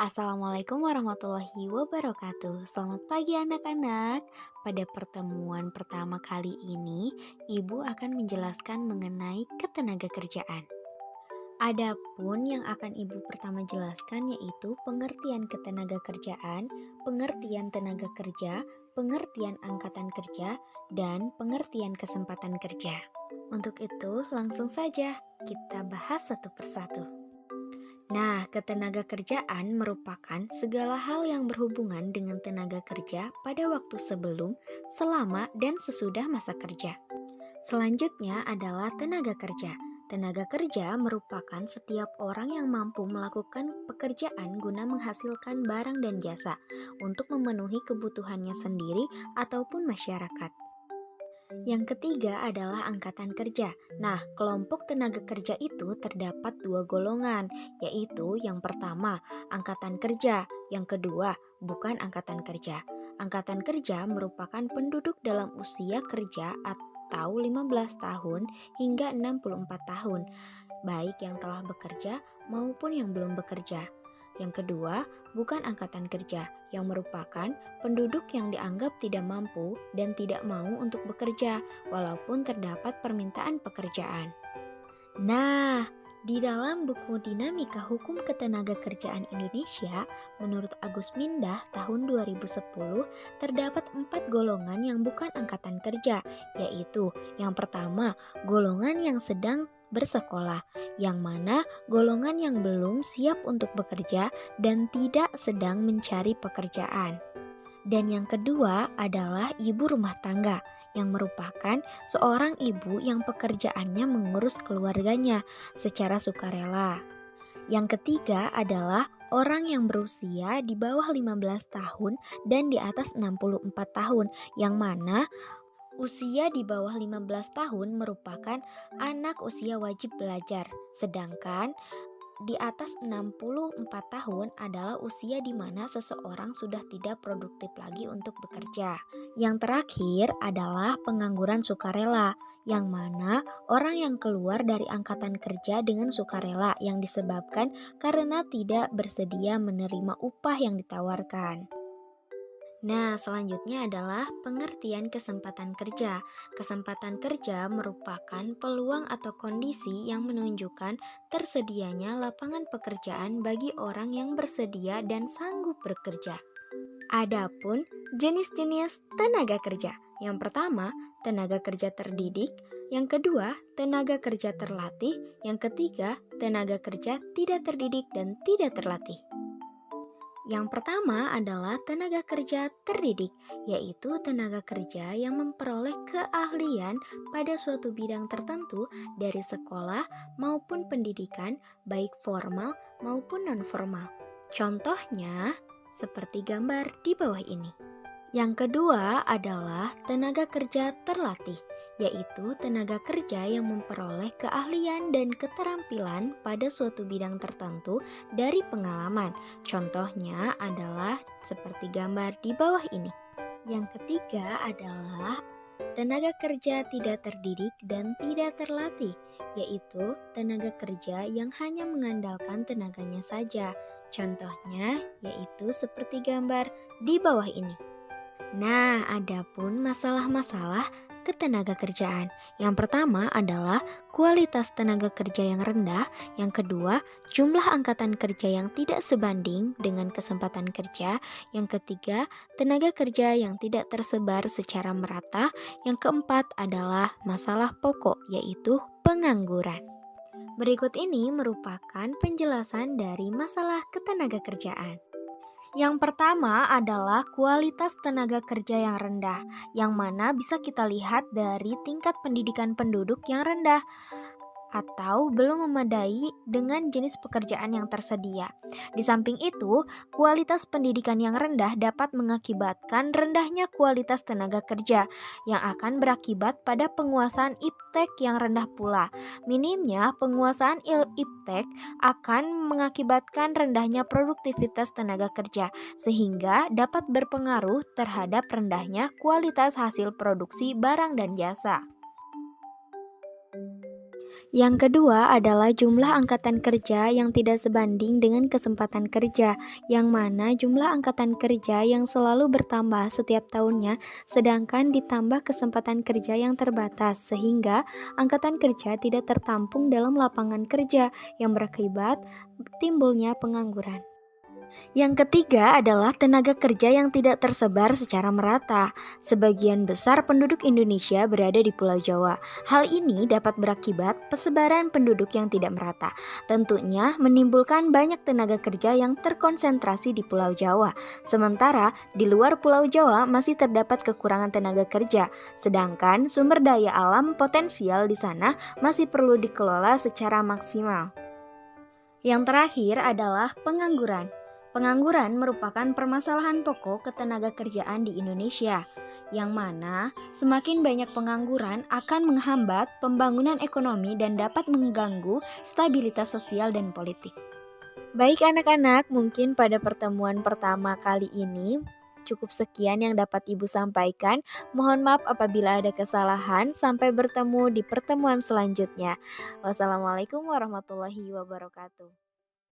Assalamualaikum warahmatullahi wabarakatuh. Selamat pagi anak-anak. Pada pertemuan pertama kali ini, Ibu akan menjelaskan mengenai ketenaga kerjaan. Adapun yang akan Ibu pertama jelaskan yaitu pengertian ketenaga kerjaan, pengertian tenaga kerja, pengertian angkatan kerja, dan pengertian kesempatan kerja. Untuk itu, langsung saja kita bahas satu persatu. Nah, ketenaga kerjaan merupakan segala hal yang berhubungan dengan tenaga kerja pada waktu sebelum, selama, dan sesudah masa kerja. Selanjutnya adalah tenaga kerja. Tenaga kerja merupakan setiap orang yang mampu melakukan pekerjaan guna menghasilkan barang dan jasa untuk memenuhi kebutuhannya sendiri ataupun masyarakat. Yang ketiga adalah angkatan kerja. Nah, kelompok tenaga kerja itu terdapat dua golongan, yaitu yang pertama, angkatan kerja, yang kedua, bukan angkatan kerja. Angkatan kerja merupakan penduduk dalam usia kerja atau 15 tahun hingga 64 tahun, baik yang telah bekerja maupun yang belum bekerja. Yang kedua, bukan angkatan kerja, yang merupakan penduduk yang dianggap tidak mampu dan tidak mau untuk bekerja, walaupun terdapat permintaan pekerjaan. Nah, di dalam buku Dinamika Hukum Ketenagakerjaan Indonesia, menurut Agus Mindah tahun 2010, terdapat 4 golongan yang bukan angkatan kerja, yaitu yang pertama, golongan yang sedang bersekolah, yang mana golongan yang belum siap untuk bekerja dan tidak sedang mencari pekerjaan. Dan yang kedua adalah ibu rumah tangga, yang merupakan seorang ibu yang pekerjaannya mengurus keluarganya secara sukarela. Yang ketiga adalah orang yang berusia di bawah 15 tahun dan di atas 64 tahun, yang mana usia di bawah 15 tahun merupakan anak usia wajib belajar, sedangkan di atas 64 tahun adalah usia di mana seseorang sudah tidak produktif lagi untuk bekerja. Yang terakhir adalah pengangguran sukarela, yang mana orang yang keluar dari angkatan kerja dengan sukarela yang disebabkan karena tidak bersedia menerima upah yang ditawarkan. Nah, selanjutnya adalah pengertian kesempatan kerja. Kesempatan kerja merupakan peluang atau kondisi yang menunjukkan tersedianya lapangan pekerjaan bagi orang yang bersedia dan sanggup bekerja. Adapun jenis-jenis tenaga kerja. Yang pertama, tenaga kerja terdidik. Yang kedua, tenaga kerja terlatih. Yang ketiga, tenaga kerja tidak terdidik dan tidak terlatih. Yang pertama adalah tenaga kerja terdidik, yaitu tenaga kerja yang memperoleh keahlian pada suatu bidang tertentu dari sekolah maupun pendidikan, baik formal maupun non-formal. Contohnya, seperti gambar di bawah ini. Yang kedua adalah tenaga kerja terlatih, yaitu tenaga kerja yang memperoleh keahlian dan keterampilan pada suatu bidang tertentu dari pengalaman. Contohnya adalah seperti gambar di bawah ini. Yang ketiga adalah tenaga kerja tidak terdidik dan tidak terlatih, yaitu tenaga kerja yang hanya mengandalkan tenaganya saja. Contohnya yaitu seperti gambar di bawah ini. Nah, adapun masalah-masalah ketenaga kerjaan. Yang pertama adalah kualitas tenaga kerja yang rendah, yang kedua, jumlah angkatan kerja yang tidak sebanding dengan kesempatan kerja, yang ketiga, tenaga kerja yang tidak tersebar secara merata, yang keempat adalah masalah pokok yaitu pengangguran. Berikut ini merupakan penjelasan dari masalah ketenaga kerjaan. Yang pertama adalah kualitas tenaga kerja yang rendah, yang mana bisa kita lihat dari tingkat pendidikan penduduk yang rendah atau belum memadai dengan jenis pekerjaan yang tersedia. Di samping itu, kualitas pendidikan yang rendah dapat mengakibatkan rendahnya kualitas tenaga kerja yang akan berakibat pada penguasaan iptek yang rendah pula. Minimnya penguasaan iptek akan mengakibatkan rendahnya produktivitas tenaga kerja sehingga dapat berpengaruh terhadap rendahnya kualitas hasil produksi barang dan jasa. Yang kedua adalah jumlah angkatan kerja yang tidak sebanding dengan kesempatan kerja, yang mana jumlah angkatan kerja yang selalu bertambah setiap tahunnya, sedangkan ditambah kesempatan kerja yang terbatas, sehingga angkatan kerja tidak tertampung dalam lapangan kerja yang berakibat timbulnya pengangguran. Yang ketiga adalah tenaga kerja yang tidak tersebar secara merata. Sebagian besar penduduk Indonesia berada di Pulau Jawa. Hal ini dapat berakibat persebaran penduduk yang tidak merata. Tentunya menimbulkan banyak tenaga kerja yang terkonsentrasi di Pulau Jawa. Sementara di luar Pulau Jawa masih terdapat kekurangan tenaga kerja. Sedangkan sumber daya alam potensial di sana masih perlu dikelola secara maksimal. Yang terakhir adalah pengangguran. Pengangguran merupakan permasalahan pokok ketenagakerjaan di Indonesia, yang mana semakin banyak pengangguran akan menghambat pembangunan ekonomi dan dapat mengganggu stabilitas sosial dan politik. Baik anak-anak, mungkin pada pertemuan pertama kali ini cukup sekian yang dapat Ibu sampaikan. Mohon maaf apabila ada kesalahan. Sampai bertemu di pertemuan selanjutnya. Wassalamualaikum warahmatullahi wabarakatuh.